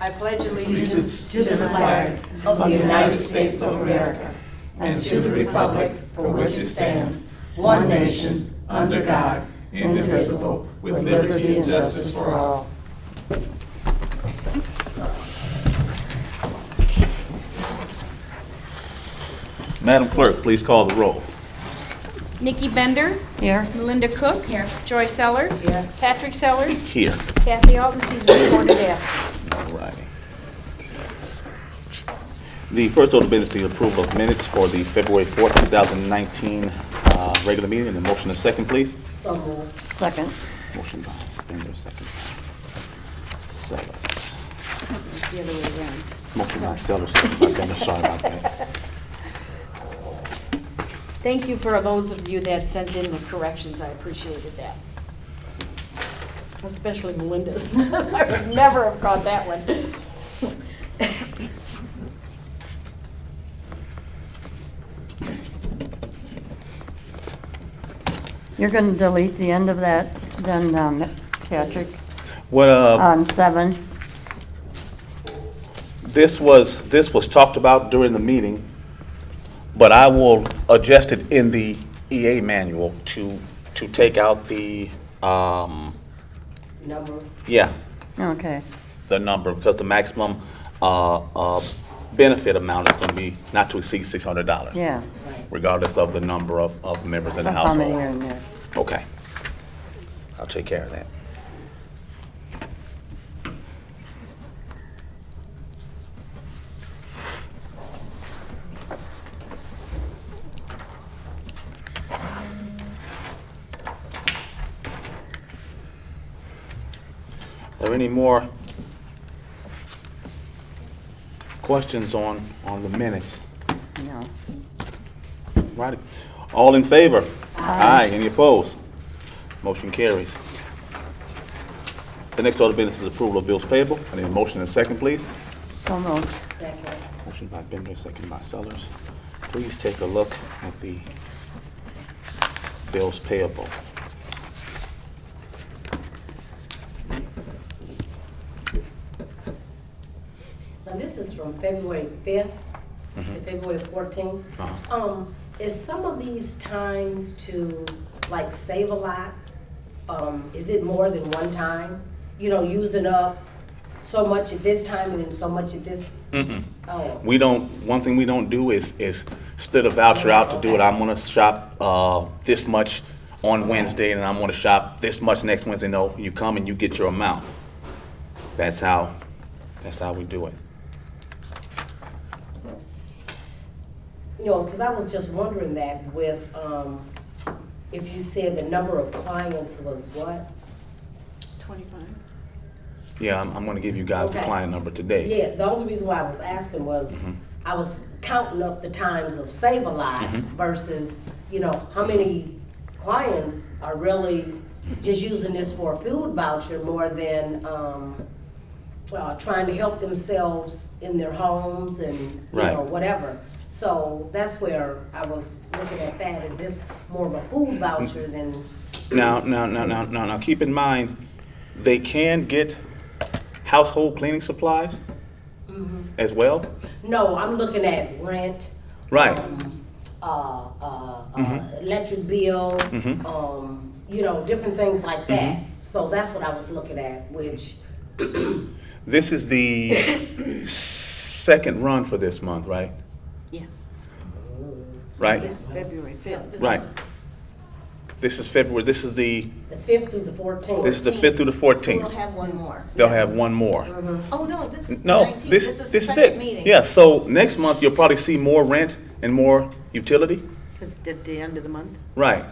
I pledge allegiance to the flag of the United States of America and to the republic for which it stands, one nation, under God, indivisible, with liberty and justice for all. Madam Clerk, please call the roll. Nikki Bender. Here. Melinda Cook. Here. Joy Sellers. Here. Patrick Sellers. Here. Kathy Alton is recorded absent. All righty. The first order of business is the approval of minutes for the February 4th, 2019 regular meeting. And the motion is second, please. So moved. Second. Motion by Bender, second by Sellers. The other way around. Motion by Sellers, second by Bender. Sorry about that. Thank you for those of you that sent in the corrections. I appreciated that. Especially Melinda's. I would never have caught that one. You're going to delete the end of that, then, Patrick, What, on 7. this was talked about during the meeting, but I will adjust it in the EA manual to take out the, Number. yeah, Okay. the number, because the maximum benefit amount is going to be not to exceed $600. Yeah. Regardless of the number of members in the How many are household. in there? Okay. I'll take care of that. Are there any more questions on the minutes? No. Right. All in favor? Aye. Any opposed? Motion carries. The next order of business is approval of bills payable. I need a motion and a second, please. So moved. Second. Motion by Bender, second by Sellers. Please take a look at the bills payable. Now, this is from February 5th to February 14th. Uh-huh. Is some of these times to, like, save a lot? Is it more than one time? You know, using up so much at this time and then so much at this? Mm-mm. Oh, We don't, one thing we don't do is split a voucher out to do it. I'm gonna shop this much on Wednesday and I'm gonna shop this much next Wednesday. No, you come and you get your amount. That's how we do it. you know, because I was just wondering that with, if you said the number of clients was what? 25. Yeah, I'm gonna give you guys the Okay. client number today. Yeah, the only reason why I was asking was, I was counting up the times of Save a Lot versus, you know, how many clients are really just using this for a food voucher more than, trying to help themselves in their homes and, you know, Right. whatever. So that's where I was looking at that. Is this more of a food voucher than? Now, keep in mind, they can get household cleaning supplies as well. No, I'm looking at rent. Right. Electric bill, you know, different things like that. So that's what I was looking at, which, This is the second run for this month, right? Yeah. Right? This is February 5th. Right. This is February, this is the 5th through the 14th. 5th through the 14th. We'll have one more. They'll have one more. Oh, no, this is the No, 19th. this is the is second it. meeting. Yeah, so next month you'll probably see more rent and more utility. Because at the end of the month. Right.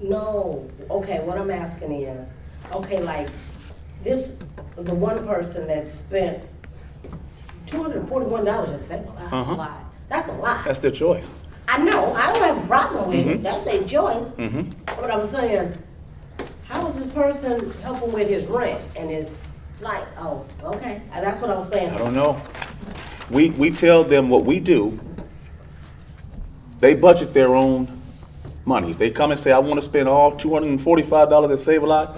No, okay, what I'm asking is, okay, like, this, the one person that spent $241 at Save a Lot. Uh-huh. That's a lot. That's their choice. I know, I don't have a problem with it, that's their choice. But I'm saying, how is this person helping with his rent and his, like, oh, okay, that's what I was saying. I don't know. We tell them what we do. They budget their own money. If they come and say, I want to spend all $245 at Save a Lot,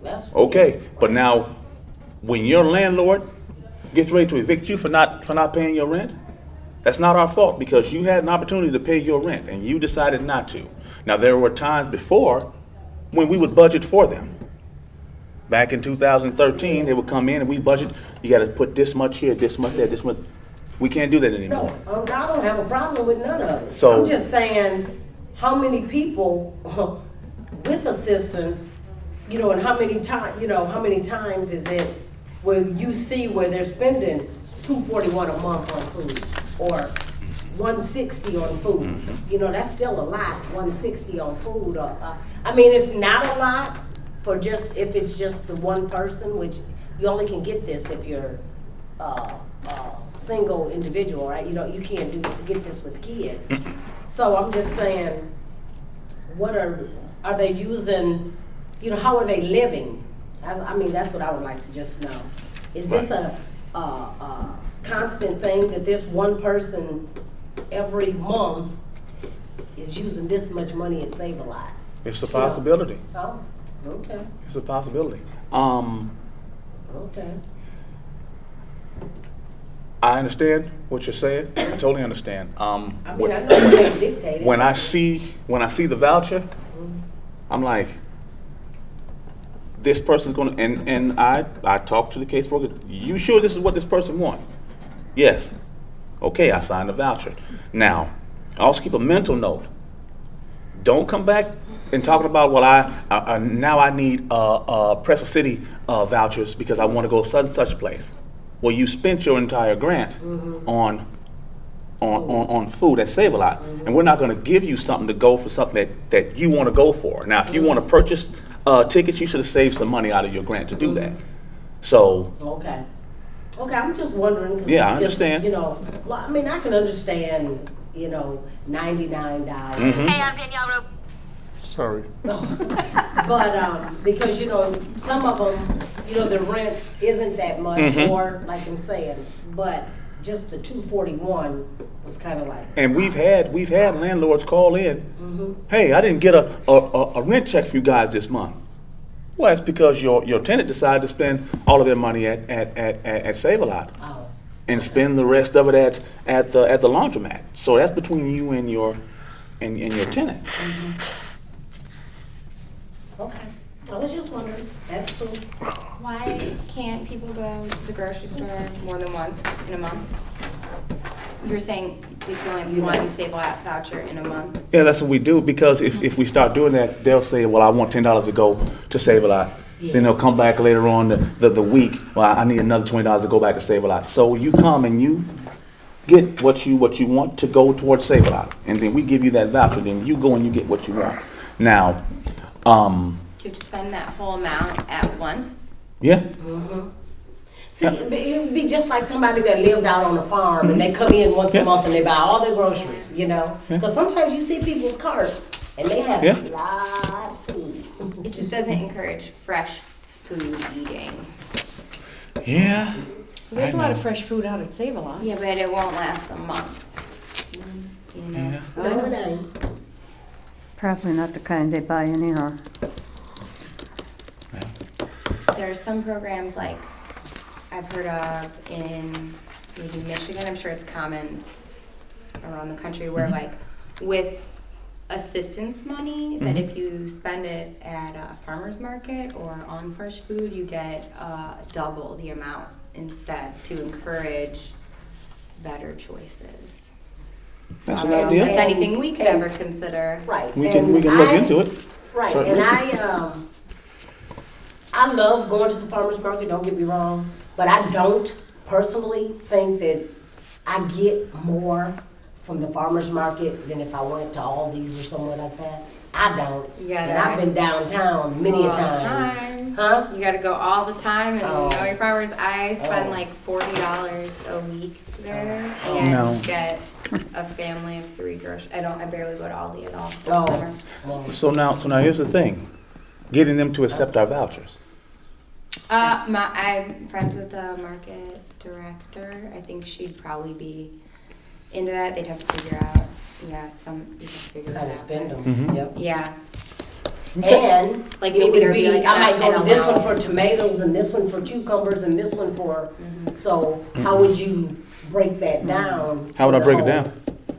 That's. okay. But now, when your landlord gets ready to evict you for not paying your rent, that's not our fault because you had an opportunity to pay your rent and you decided not to. Now, there were times before when we would budget for them. Back in 2013, they would come in and we budget, you gotta put this much here, this much there, this much. We can't do that anymore. No, I don't have a problem with none of it. So- I'm just saying, how many people with assistance, and how many times is it where you see where they're spending $241 a month on food or $160 on food? That's still a lot, $160 on food. I mean, it's not a lot for if it's just the one person, which you only can get this if you're single individual, right? You can't get this with kids. So I'm just saying, what are they using, how are they living? I mean, that's what I would like to just know. Is this a constant thing that this one person every month is using this much money at Save a Lot? It's a possibility. Oh, okay, It's a possibility. okay. I understand what you're saying. I totally understand. I mean, I know you can't dictate it. When I see the voucher, I'm like, this person's gonna, and I talk to the caseworker, you sure this is what this person wants? Yes. Okay, I signed the voucher. Now, I also keep a mental note. Don't come back and talking about, well, now I need Preston City vouchers because I want to go such and such place. Well, you spent your entire grant on food at Save a Lot, and we're not going to give you something to go for something that you want to go for. Now, if you want to purchase tickets, you should have saved some money out of your grant to do that. So. Okay. Okay, I'm just wondering. 'Cause Yeah, I it's just, understand. Well, I mean, I can understand, $99. Hey, I'm Danielle. Sorry. But, because, some of them, the rent isn't that much, or, like I'm saying, but just the 241 was kind of like. And we've had landlords call in, hey, I didn't get a rent check for you guys this month. Well, that's because your tenant decided to spend all of their money at Save a Lot Oh, and spend the rest of it at the laundromat. So that's between you and your tenant. okay. I was just wondering. That's cool. Why can't people go to the grocery store more than once in a month? You're saying they can only have one Save a Lot voucher in a month? Yeah, that's what we do because if we start doing that, they'll say, well, I want $10 to go to Save a Lot. Yeah. Then they'll come back later on the week. Well, I need another $20 to go back to Save a Lot. So you come and you get what you want to go towards Save a Lot, and then we give you that voucher. Then you go and you get what you want. Now, Do you have to spend that whole amount at once? yeah, See, it would be just like somebody that lived out on a farm and they come in once a month and they buy all their groceries, Because sometimes you see people's carts and they have a lot of food. It just doesn't encourage fresh food eating. yeah. There's a lot of fresh food out at Save a Lot. Yeah, but it won't last a month. No, it ain't. Probably not the kind they buy anyhow. There are some programs like I've heard of in maybe Michigan, I'm sure it's common around the country, where like with assistance money, that if you spend it at a farmer's market or on fresh food, you get double the amount instead to encourage better choices. That's So an I don't know idea. if that's anything we could ever consider. Right. We can look into it. Right, Certainly. and I love going to the farmer's market, don't get me wrong, but I don't personally think that I get more from the farmer's market than if I went to Aldi's or somewhere like that. I don't. Yeah, And I've been downtown many a All the times. time. Huh? You gotta go all the time and Oh. know your farmers. I spend Oh. like $40 a week there Oh. and No. get a family of 3 groceries. I barely go to Aldi at all for Oh. summer. So now here's the thing, getting them to accept our vouchers. I'm friends with the market director. I think she'd probably be into that. They'd have to figure out, you could figure How to it out. spend them, Mhm. yep. Yeah. And Like it maybe would there'd be like I might go to this an one for tomatoes and this one for cucumbers and this one for, so how would you break that down? How would I for the break it whole- down?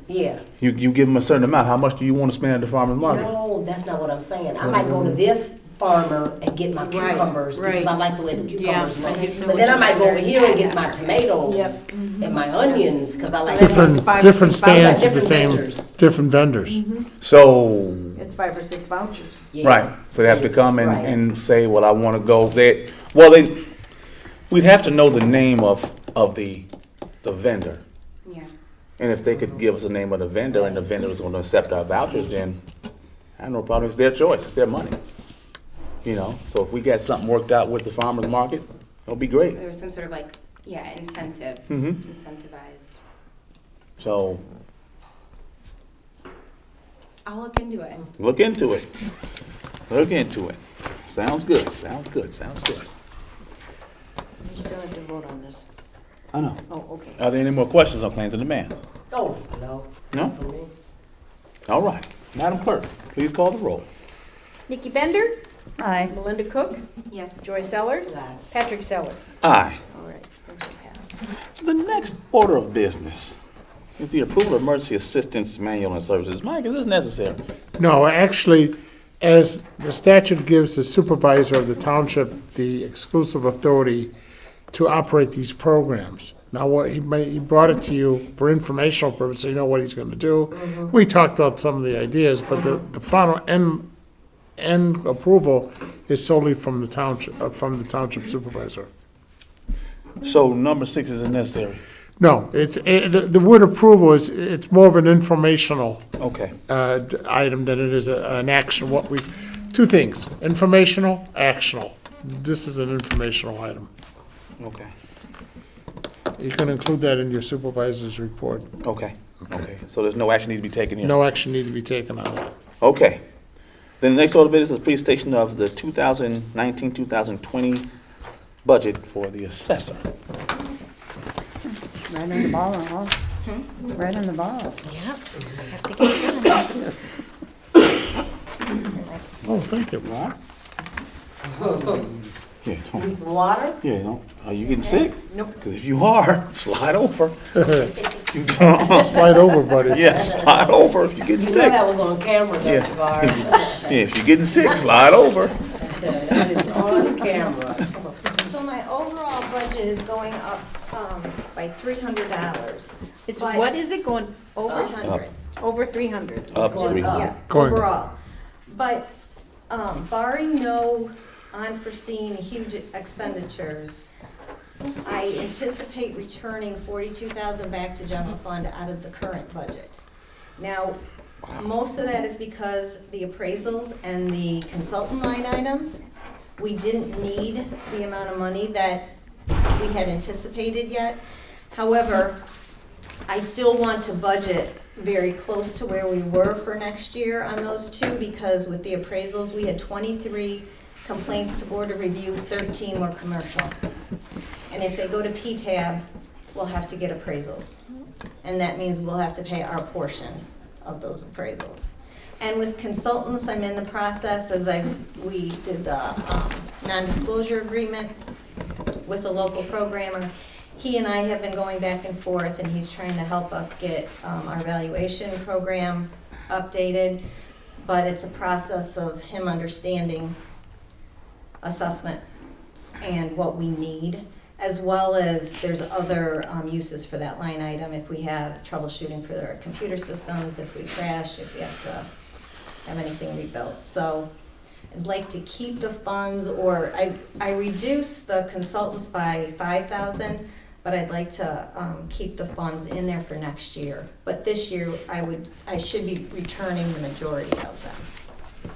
Yeah. You give them a certain amount. How much do you want to spend at the farmer's market? No, that's not what I'm saying. I might go to this farmer and get my cucumbers because right. I like the way the cucumbers Yeah, I look. didn't know But then I what might you go over said. here and get my tomatoes Yes. and my onions because I like Different, Five or different six vouchers. stands of the Different same, vendors. different vendors. So, It's 5 or 6 vouchers. Yeah. right, so they have to See, come and, right. and say, well, I want to go there. Well, we'd have to know the name of the vendor. Yeah. And if they could give us the name of the vendor and the vendor was going to accept our vouchers, then I have no problem. It's their choice. It's their money. You know, so if we got something worked out with the farmer's market, it'll be great. There was some sort of like, yeah, incentive, Mhm. incentivized. So I'll look into it. look into it. Look into it. Sounds good. Sounds good. Sounds good. You still have to vote on this. I know. Oh, okay. Are there any more questions on claims and demands? Oh, no. No? For me. All right. Madam Clerk, please call the roll. Nikki Bender, Aye. Melinda Cook, Yes. Joy Sellers, Aye. Patrick Sellers. Aye. All right, motion passed. The next order of business is the approval of emergency assistance manual and services. Mike, is this necessary? No, actually, as the statute gives the supervisor of the township the exclusive authority to operate these programs. Now, what he brought it to you for informational purposes, so you know what he's gonna do. We talked about some of the ideas, but the final end approval is solely from the township supervisor. So number 6 isn't necessary. No, the word approval it's more of an informational Okay. item than it is an action, two things, informational, actional. This is an informational item. Okay. You can include that in your supervisor's report. Okay. Okay. So there's no action need to be taken here? No action need to be taken on that. Okay. Then the next order of business is presentation of the 2019-2020 budget for the assessor. Right on the ball, huh? Right on the ball. Yep. Have to get it done. Oh, thank you. Yeah, Need don't, some water? yeah, no. Are you getting sick? Nope. Because if you are, slide over. Slide over, buddy. Yeah, slide over if you're getting You know sick. that was on camera, don't Yeah. you, Barb? Yeah, if you're getting sick, slide over. That is on camera. So my overall budget is going up by $300. It's, But- what is it going over? 100. Over 300. Up Going 300. Yeah, Going. overall. But barring no unforeseen huge expenditures, I anticipate returning 42,000 back to general fund out of the current budget. Now, most of that is because the appraisals and the consultant line items, we didn't need the amount of money that we had anticipated yet. However, I still want to budget very close to where we were for next year on those two, because with the appraisals, we had 23 complaints to board of review, 13 were commercial. And if they go to PTAB, we'll have to get appraisals. And that means we'll have to pay our portion of those appraisals. And with consultants, I'm in the process, we did the non-disclosure agreement with a local programmer. He and I have been going back and forth, and he's trying to help us get our evaluation program updated. But it's a process of him understanding assessments and what we need, as well as there's other uses for that line item if we have troubleshooting for our computer systems, if we crash, if we have to have anything rebuilt. So I'd like to keep the funds, or I reduced the consultants by 5,000, but I'd like to keep the funds in there for next year. But this year, I should be returning the majority of them.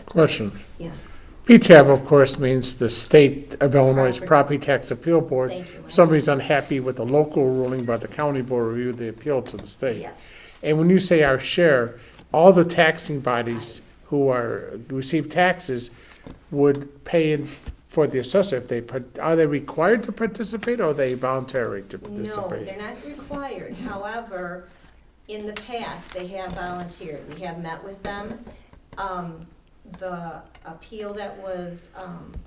Question. Yes. PTAB, of course, means the State of Illinois Property Tax Appeal Board. Thank you. If somebody's unhappy with the local ruling by the county board of review, they appeal to the state. Yes. And when you say our share, all the taxing bodies who receive taxes would pay in for the assessor. Are they required to participate, or are they voluntary to No, participate? they're not required. However, in the past, they have volunteered. We have met with them. the appeal that was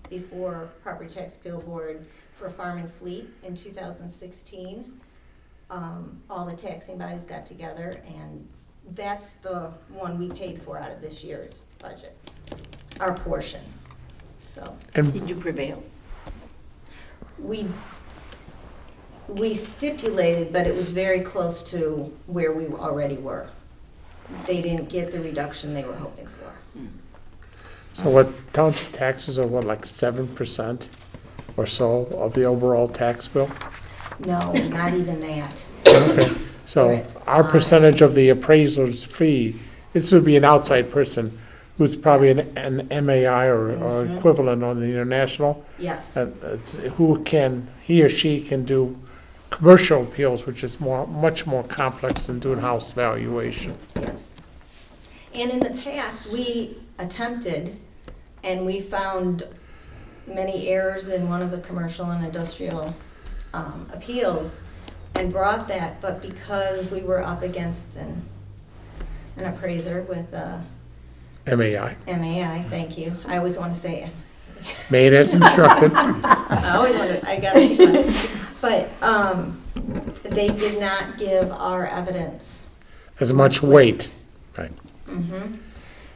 before Property Tax Appeal Board for Farm and Fleet in 2016. All the taxing bodies got together, and that's the one we paid for out of this year's budget, our portion. So Did you prevail? we stipulated, but it was very close to where we already were. They didn't get the reduction they were hoping for. So what, township taxes are what, like 7% or so of the overall tax bill? No, not even that. Okay, so Right. our percentage of the appraiser's fee, this would be an outside person who's probably an MAI or equivalent on the international, Yes, who can, he or she can do commercial appeals, which is much more complex than doing house valuation. yes. And in the past, we attempted, and we found many errors in one of the commercial and industrial appeals and brought that, but because we were up against an appraiser with MAI, MAI, thank you. I always want to say it. made as instructed. I always want to, I gotta think about it. But they did not give our evidence. As much weight, right.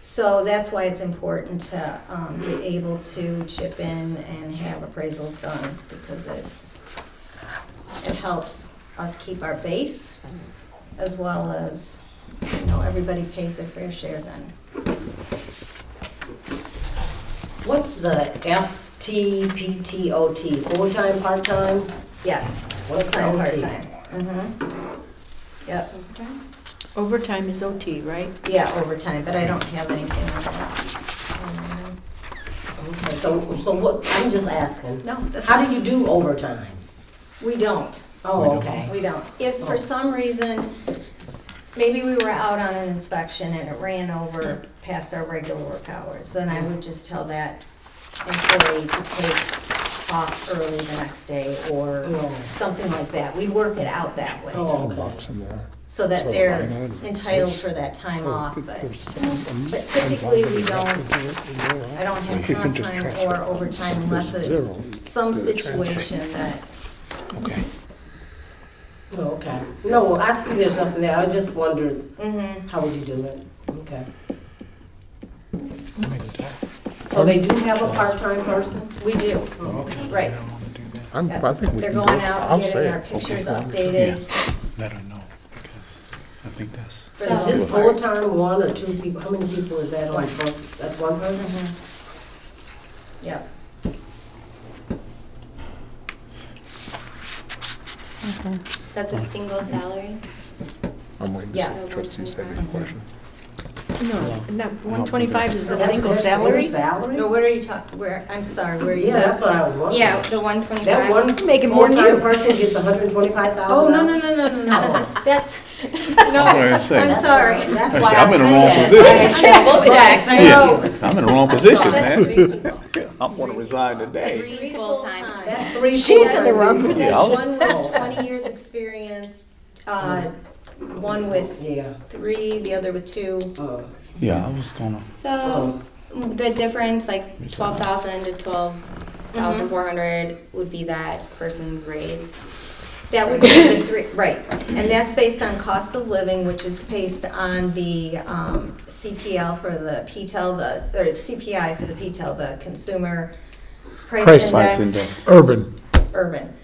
So that's why it's important to be able to chip in and have appraisals done, because it helps us keep our base, as well as, you know, everybody pays their fair share then. What's the FTPTOT, full-time, part-time? Yes, What's the full-time, OT? part-time. Yep, Overtime is OT, right? yeah, overtime, but I don't have anything on that. Okay, so what, I'm just asking. No, that's How do you do overtime? We don't. Oh, okay. We don't. If for some reason, maybe we were out on an inspection and it ran over past our regular work hours, then I would just tell that employee to take off early the next day or Yeah. something like that. We'd work it out that way, Oh, okay. so that they're entitled for that time off. But typically, we don't, I don't have comp time or overtime unless it's some situation that, Oh, okay. No, I see there's nothing there. I just wondered, mhm. how would you do it? Okay. So they do have a part-time person? We do, right. I think we They're can do going it. out I'll and say getting our it. pictures Okay. updated. Let her know, because I think that's. for the Is this most part. full-time, one or two people? How many people is that on? That's one person? Mhm. Yep. That's a single salary? I'm waiting to Yes. see if trustees have any questions. No, not, 125 is a That's single their salary? salary? No, what are you talking, where, I'm sorry, where are you? Yeah, that's what I was wondering. Yeah, the That 125. one Making more than you. full-time person gets $125,000? Oh, no, no, no, no, no, no, that's, no, gonna say. I'm sorry. That's I why said, I I'm in the wrong said position. that. Double check. No. I'm in the wrong position, That's man. three people. I'm gonna resign today. Three full-time. That's three She's in the full-time wrong people. position. That's Yeah. one with 20 years' experience, one with Yeah. 3, the other with 2. Yeah, I was gonna. So the difference, like 12,000 to 12,400 would be that person's raise. That would be the 3, right. And that's based on cost of living, which is based on the CPL for the PTEL, or the CPI for the PTEL, the Consumer Price Price Index. Index. Urban, Urban.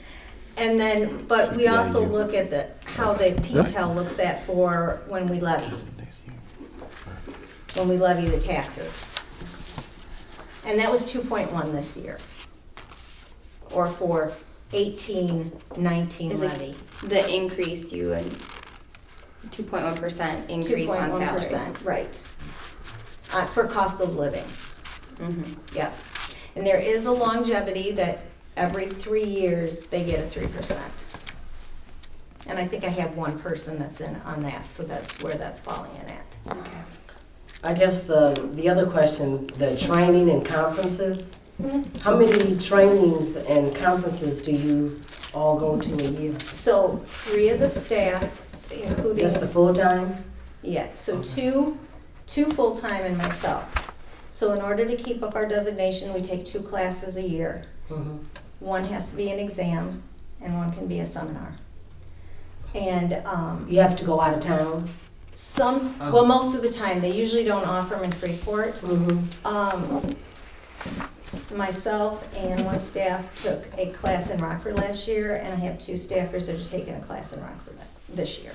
And then, but we also look at how the PTEL looks at for when we levy the taxes. And that was 2.1 this year. Or for 18-19 Is it levy. the increase you would, 2.1% increase on salary? 2.1%, right. For cost of living, Mhm. yep. And there is a longevity that every 3 years, they get a 3%. And I think I have one person that's in on that, so that's where that's falling in at. Okay. I guess the other question, the training and conferences, how many trainings and conferences do you all go to a year? So 3 of the staff, including, Just the full-time? yeah, so two full-time and myself. So in order to keep up our designation, we take 2 classes a year. One has to be an exam, and one can be a seminar. And You have to go out of town? well, most of the time, they usually don't offer them in Freeport. Myself and one staff took a class in Rockford last year, and I have 2 staffers that are taking a class in Rockford this year.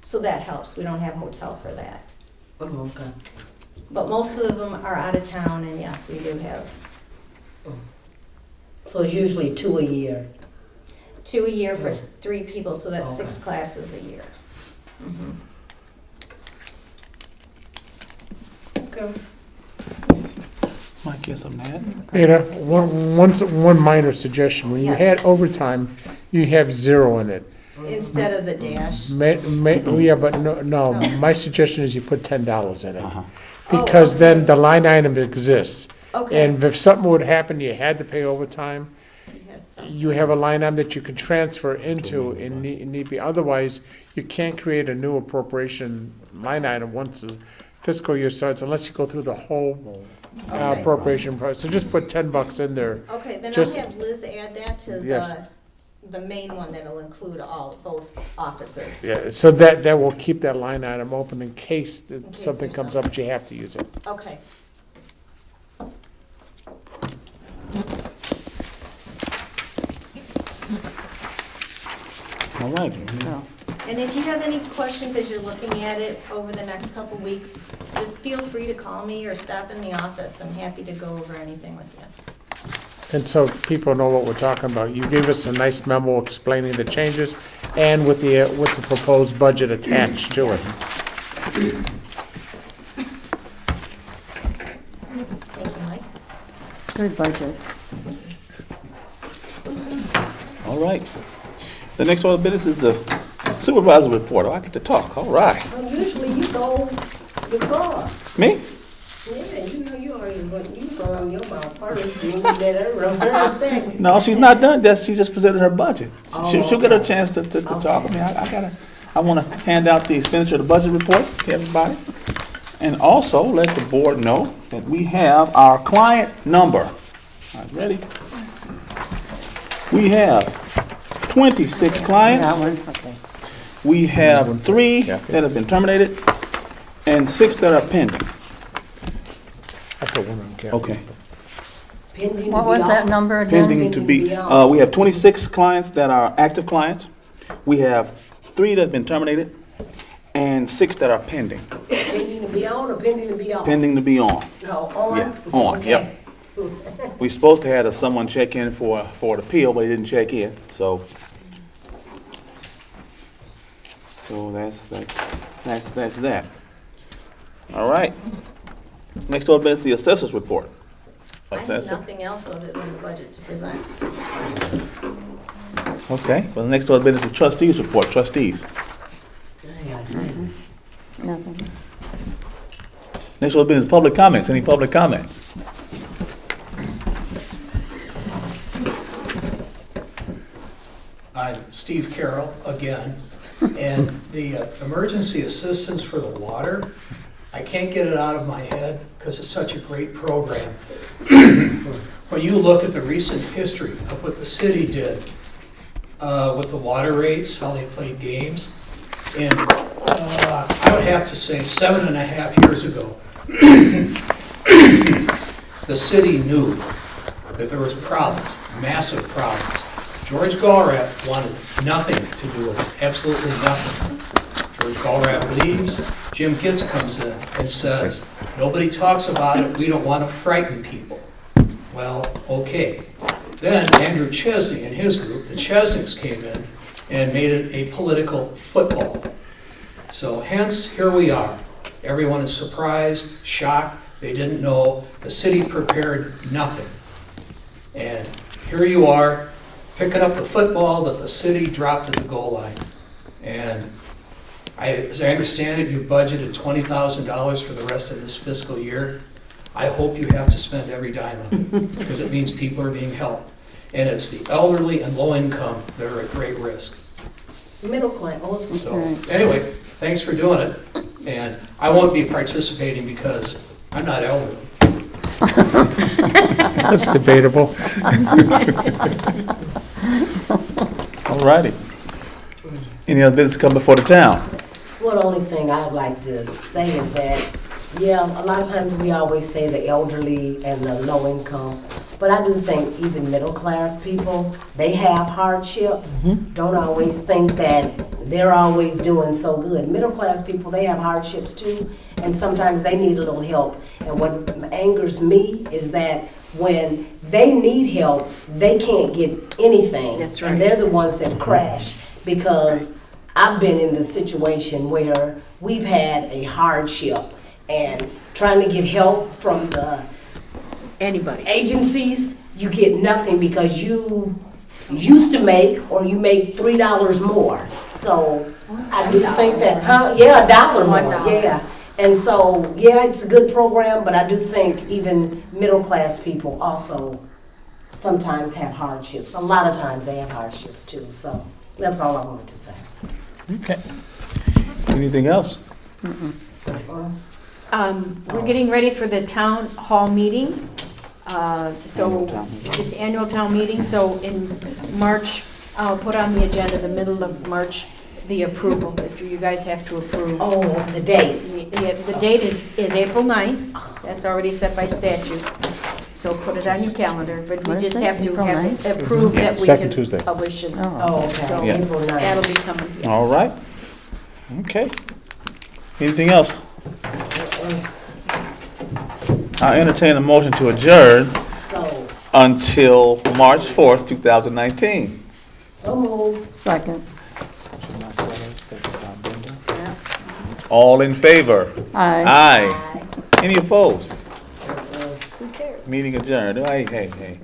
So that helps. We don't have a hotel for that. Oh, okay. But most of them are out of town, and yes, we do have So it's usually 2 a year? 2 a year for 3 people, so that's 6 Okay. classes a year. Okay. Mike, yes, I'm mad. Ada, one minor suggestion. When you Yes. had overtime, you have 0 in it. Instead of the dash. Yeah, but no, my suggestion is you put $10 in it. Uh-huh. Because Oh, then okay. the line item exists. Okay. And if something would happen, you had to pay overtime, Yes. you have a line item that you can transfer into in need be. Otherwise, you can't create a new appropriation line item once the fiscal year starts unless you go through the whole Okay. appropriation process. So just put $10 in there. Okay, then I'll Just- have Liz add that to Yes. the main one that'll include both offices. Yeah, so that will keep that line item open in case that case something there's comes up, you have to use it. Okay. All right. And if you have any questions as you're looking at it over the next couple weeks, just feel free to call me or stop in the office. I'm happy to go over anything with you. And so people know what we're talking about. You gave us a nice memo explaining the changes and with the proposed budget attached to it. Thank you, Mike. Good budget. All right. The next order of business is the supervisor report. Oh, I get to talk. All right. Well, usually you go before. Me? Yeah, you know you always go on your mouth first, and you let her second. No, she's not done that. She just presented her budget. Oh, She'll get her okay. chance to talk. I mean, I want to hand out the expenditure of the budget report to everybody. And also let the board know that we have our client number. All right, ready? We have 26 clients. That one, okay. We have 3 that have been terminated and 6 that are pending. I put one on Kathy. Okay. Pending to What be was that off. number again? Pending to be, Beyond. we have 26 clients that are active clients. We have 3 that have been terminated and 6 that are pending, Pending to be on or pending to be off? pending to be on. No, on? Yeah, on, Okay. yep. We supposed to have someone check in for an appeal, but he didn't check in, so. So that's that. All right. Next order is the assessor's report. I have Assessor. nothing else other than the budget to present. Okay, well, the next order of business is trustees report, trustees. Nothing. Next order of business is public comments, any public comments? I'm Steve Carroll again, and the emergency assistance for the water, I can't get it out of my head because it's such a great program. When you look at the recent history of what the city did with the water rates, how they played games, and I would have to say 7.5 years ago, the city knew that there was problems, massive problems. George Gallrat wanted nothing to do with it, absolutely nothing. George Gallrat leaves, Jim Gitz comes in and says, nobody talks about it, we don't want to frighten people. Well, okay. Then Andrew Chesney and his group, the Chesnicks, came in and made it a political football. So hence, here we are. Everyone is surprised, shocked, they didn't know, the city prepared nothing. And here you are, picking up the football that the city dropped at the goal line. And as I understand it, you budgeted $20,000 for the rest of this fiscal year. I hope you have to spend every dime of it, because it means people are being helped. And it's the elderly and low income that are at great risk. Middle class, oh, So, anyway, thanks for doing it. And I won't be participating because I'm not elderly. That's debatable. All righty. Any other business come before the town? Well, the only thing I'd like to say is that, yeah, a lot of times we always say the elderly and the low income, but I do think even middle-class people, they have hardships. Don't always think that they're always doing so good. Middle-class people, they have hardships too, and sometimes they need a little help. And what angers me is that when they need help, they can't get anything. That's right. And they're the ones that crash, because I've been in the situation where we've had a hardship and trying to get help from the Anybody. agencies, you get nothing because you used to make, or you make $3 more. So I do think that, yeah, $1 more, $1. yeah. And so, yeah, it's a good program, but I do think even middle-class people also sometimes have hardships. A lot of times they have hardships too, so that's all I wanted to say. Okay. Anything else? We're getting ready for the town hall meeting. So it's the annual town meeting, so in March, I'll put on the agenda, the middle of March, the approval, that you guys have to approve. Oh, the date. The date is April 9th. That's already set by statute. So put it on your calendar, but we What is just it? have to April have 9th? it approved that we Second can Tuesday. publish it. Oh, okay, So Yeah. April 9th. that'll be coming. yeah. All right. Okay. Anything else? I'll entertain a motion to adjourn So, until March 4th, 2019. so moved. Second. All in favor? Aye. Aye. Any opposed? Who cares? Meeting adjourned. Hey, hey, hey.